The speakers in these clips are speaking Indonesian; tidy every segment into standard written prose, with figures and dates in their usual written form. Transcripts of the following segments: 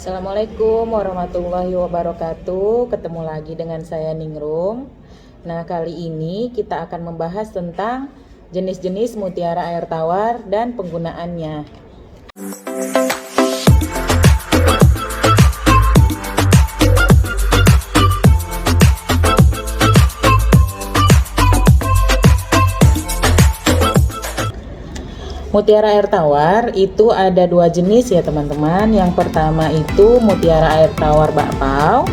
Assalamualaikum warahmatullahi wabarakatuh. Ketemu lagi dengan saya Ningrum. Nah, kali ini kita akan membahas tentang jenis-jenis mutiara air tawar dan penggunaannya. Mutiara air tawar itu ada dua jenis ya teman-teman. Yang pertama itu mutiara air tawar bakpao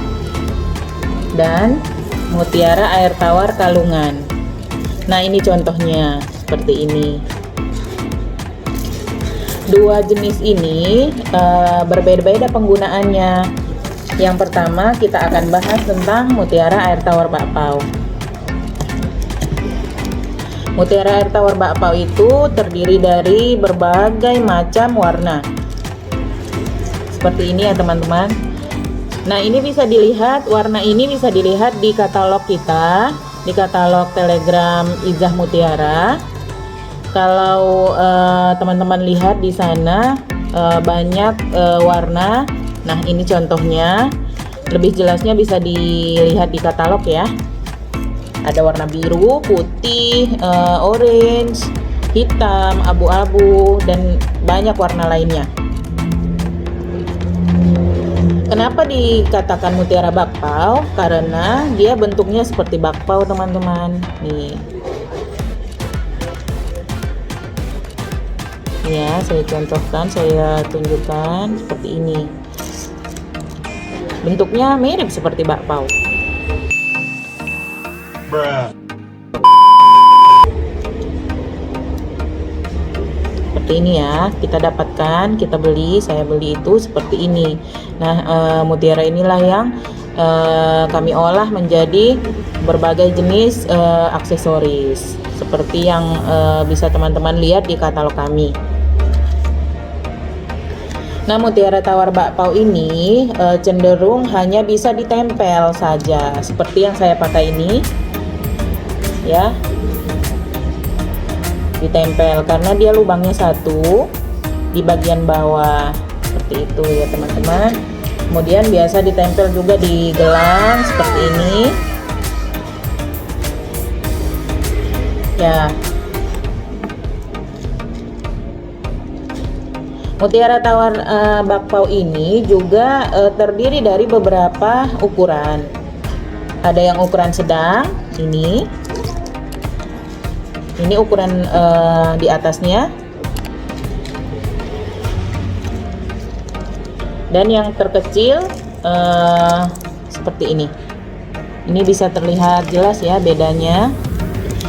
dan mutiara air tawar kalungan. Nah, ini contohnya seperti ini. Dua jenis ini berbeda-beda penggunaannya. Yang pertama kita akan bahas tentang mutiara air tawar bakpao. Mutiara air tawar bakpao itu terdiri dari berbagai macam warna. Seperti ini ya teman-teman. Nah, ini bisa dilihat, warna ini bisa dilihat di katalog kita, di katalog Telegram Izzah Mutiara. Kalau teman-teman lihat di sana banyak warna. Nah, ini contohnya. Lebih jelasnya bisa dilihat di katalog ya. Ada warna biru, putih, orange, hitam, abu-abu, dan banyak warna lainnya. Kenapa dikatakan mutiara bakpao? Karena dia bentuknya seperti bakpao teman-teman. Nih. Ya, saya contohkan, saya tunjukkan seperti ini. Bentuknya mirip seperti bakpao. Seperti ini ya, kita dapatkan, kita beli, saya beli itu seperti ini. Nah, mutiara inilah yang kami olah menjadi berbagai jenis aksesoris seperti yang bisa teman-teman lihat di katalog kami. Nah, mutiara tawar bakpao ini cenderung hanya bisa ditempel saja seperti yang saya pakai ini. Ya, ditempel karena dia lubangnya satu di bagian bawah seperti itu ya teman-teman. Kemudian biasa ditempel juga di gelang seperti ini ya. Mutiara tawar bakpao ini juga terdiri dari beberapa ukuran. Ada yang ukuran sedang, ini ukuran di atasnya, dan yang terkecil seperti ini. Ini bisa terlihat jelas ya bedanya.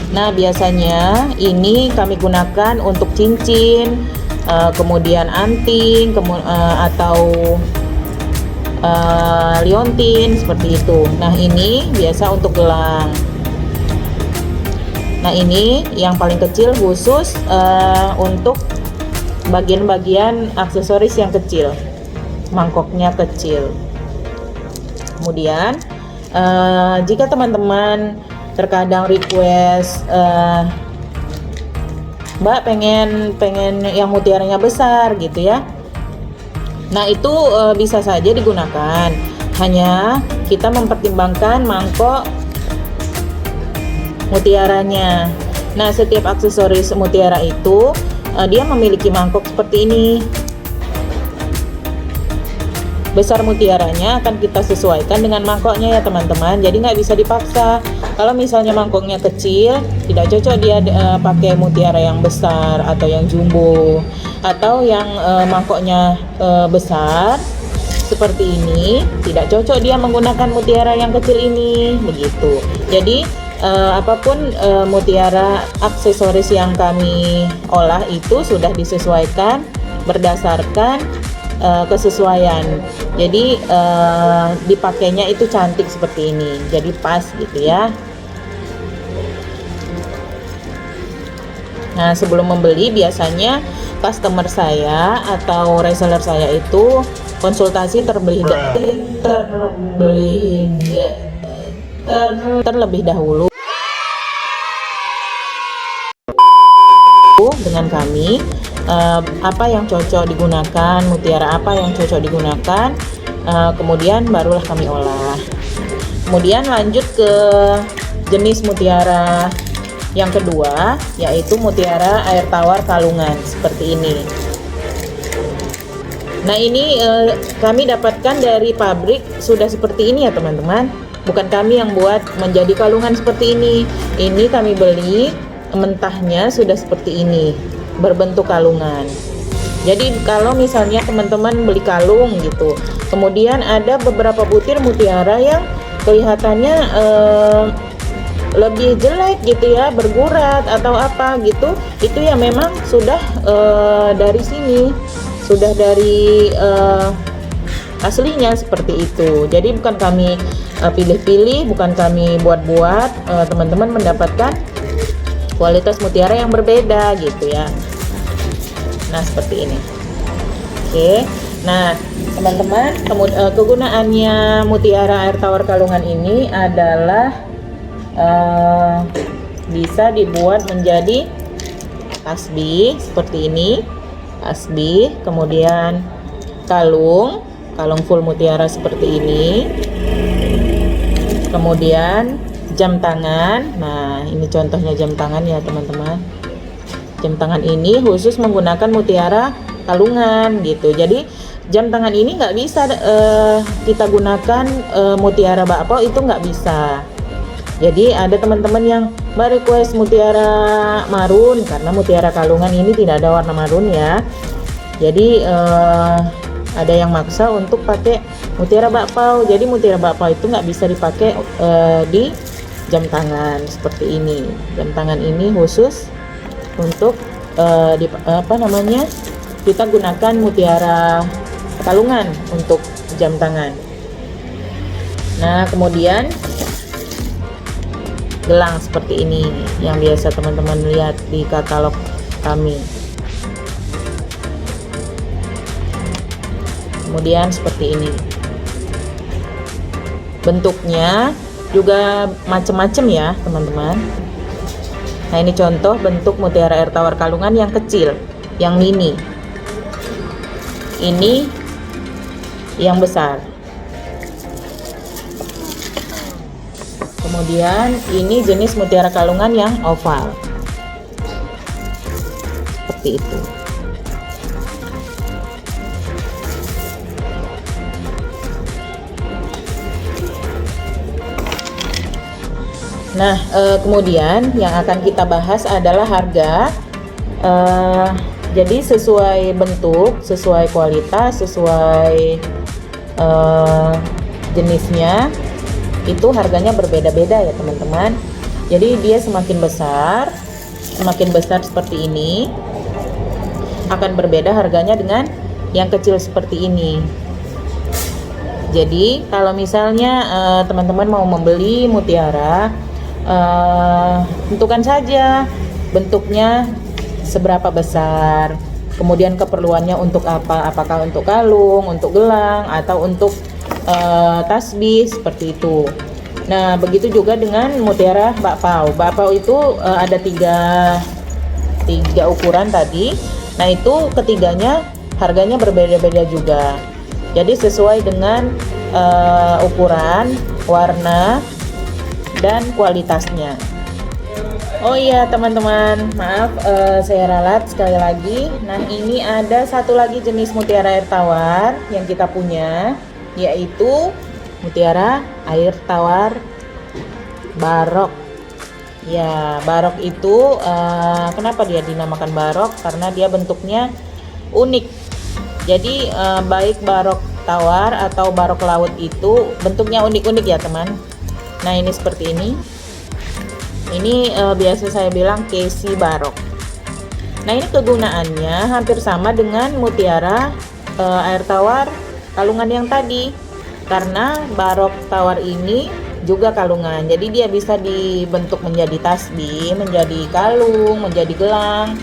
Nah, biasanya ini kami gunakan untuk cincin, kemudian anting, atau liontin seperti itu. Nah, ini biasa untuk gelang. Nah, ini yang paling kecil khusus untuk bagian-bagian aksesoris yang kecil, mangkoknya kecil. Kemudian jika teman-teman terkadang request, Mbak pengen yang mutiaranya besar gitu ya. Nah, itu bisa saja digunakan. Hanya kita mempertimbangkan mangkok mutiaranya. Nah, setiap aksesoris mutiara itu dia memiliki mangkok seperti ini. Besar mutiaranya akan kita sesuaikan dengan mangkoknya ya teman-teman. Jadi nggak bisa dipaksa. Kalau misalnya mangkoknya kecil, tidak cocok dia pakai mutiara yang besar atau yang jumbo, atau yang mangkoknya besar seperti ini, tidak cocok dia menggunakan mutiara yang kecil ini, begitu. Jadi apapun mutiara aksesoris yang kami olah itu sudah disesuaikan berdasarkan kesesuaian. Jadi dipakainya itu cantik seperti ini, jadi pas gitu ya. Nah, sebelum membeli biasanya customer saya atau reseller saya itu konsultasi terlebih dahulu dengan kami apa yang cocok digunakan, mutiara apa yang cocok digunakan, kemudian barulah kami olah. Kemudian lanjut ke jenis mutiara yang kedua, yaitu mutiara air tawar kalungan seperti ini. Nah, ini kami dapatkan dari pabrik sudah seperti ini ya teman-teman. Bukan kami yang buat menjadi kalungan seperti ini. Ini kami beli mentahnya sudah seperti ini, berbentuk kalungan. Jadi kalau misalnya teman-teman beli kalung gitu, kemudian ada beberapa butir mutiara yang kelihatannya lebih jelek gitu ya, bergurat atau apa gitu, itu ya memang sudah dari sini, sudah dari aslinya seperti itu. Jadi bukan kami pilih-pilih, bukan kami buat-buat, teman-teman mendapatkan kualitas mutiara yang berbeda gitu ya. Nah, seperti ini. Oke. Nah, teman-teman, kegunaannya mutiara air tawar kalungan ini adalah bisa dibuat menjadi tasbih seperti ini, tasbih, kemudian kalung full mutiara seperti ini, kemudian jam tangan. Nah, ini contohnya jam tangan ya teman-teman. Jam tangan ini khusus menggunakan mutiara kalungan gitu. Jadi jam tangan ini nggak bisa kita gunakan mutiara bakpao, itu nggak bisa. Jadi ada teman-teman yang merequest mutiara marun, karena mutiara kalungan ini tidak ada warna marun ya. Jadi ada yang maksa untuk pakai mutiara bakpao. Jadi mutiara bakpao itu nggak bisa dipakai di jam tangan seperti ini. Jam tangan ini khusus untuk kita gunakan mutiara kalungan untuk jam tangan. Nah, kemudian gelang seperti ini yang biasa teman-teman lihat di katalog kami. Kemudian seperti ini bentuknya juga macam-macam ya teman-teman. Nah, ini contoh bentuk mutiara air tawar kalungan yang kecil, yang mini. Ini yang besar. Kemudian ini jenis mutiara kalungan yang oval. Seperti itu. Nah, kemudian yang akan kita bahas adalah harga. Jadi sesuai bentuk, sesuai kualitas, sesuai jenisnya, itu harganya berbeda-beda ya teman-teman. Jadi dia semakin besar seperti ini, akan berbeda harganya dengan yang kecil seperti ini. Jadi kalau misalnya teman-teman mau membeli mutiara, tentukan saja bentuknya seberapa besar, kemudian keperluannya untuk apa, apakah untuk kalung, untuk gelang, atau untuk tasbih seperti itu. Nah, begitu juga dengan mutiara bakpao. Bakpao itu ada tiga ukuran tadi. Nah, itu ketiganya harganya berbeda-beda juga. Jadi sesuai dengan ukuran, warna, dan kualitasnya. Oh iya teman-teman, maaf saya ralat sekali lagi. Nah, ini ada satu lagi jenis mutiara air tawar yang kita punya, yaitu mutiara air tawar barok. Ya, barok itu kenapa dia dinamakan barok? Karena dia bentuknya unik. Jadi baik barok tawar atau barok laut itu bentuknya unik-unik ya teman. Nah, ini seperti ini. Ini biasa saya bilang Casey barok. Nah, ini kegunaannya hampir sama dengan mutiara air tawar kalungan yang tadi, karena barok tawar ini juga kalungan. Jadi dia bisa dibentuk menjadi tasbih, menjadi kalung, menjadi gelang.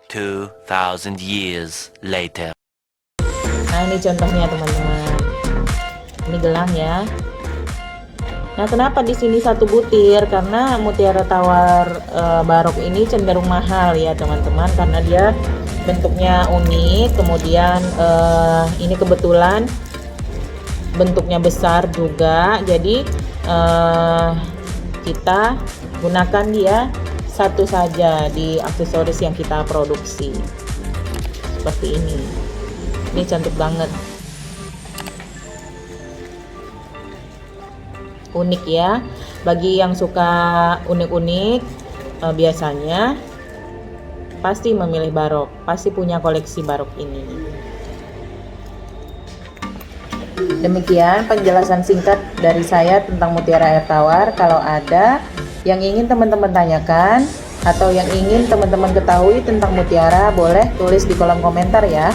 "2,000 years later." Nah, ini contohnya teman-teman. Ini gelang ya. Nah, kenapa di sini 1 butir? Karena mutiara tawar barok ini cenderung mahal ya teman-teman, karena dia bentuknya unik. Kemudian ini kebetulan bentuknya besar juga, jadi kita gunakan dia satu saja di aksesoris yang kita produksi seperti ini. Ini cantik banget, unik ya. Bagi yang suka unik-unik, biasanya pasti memilih barok, pasti punya koleksi barok ini. Demikian penjelasan singkat dari saya tentang mutiara air tawar. Kalau ada yang ingin teman-teman tanyakan atau yang ingin teman-teman ketahui tentang mutiara, boleh tulis di kolom komentar ya.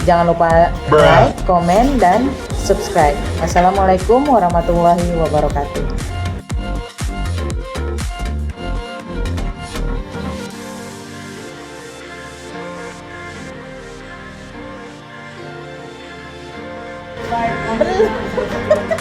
Jangan lupa like, komen, dan subscribe. Assalamualaikum warahmatullahi wabarakatuh. Belum.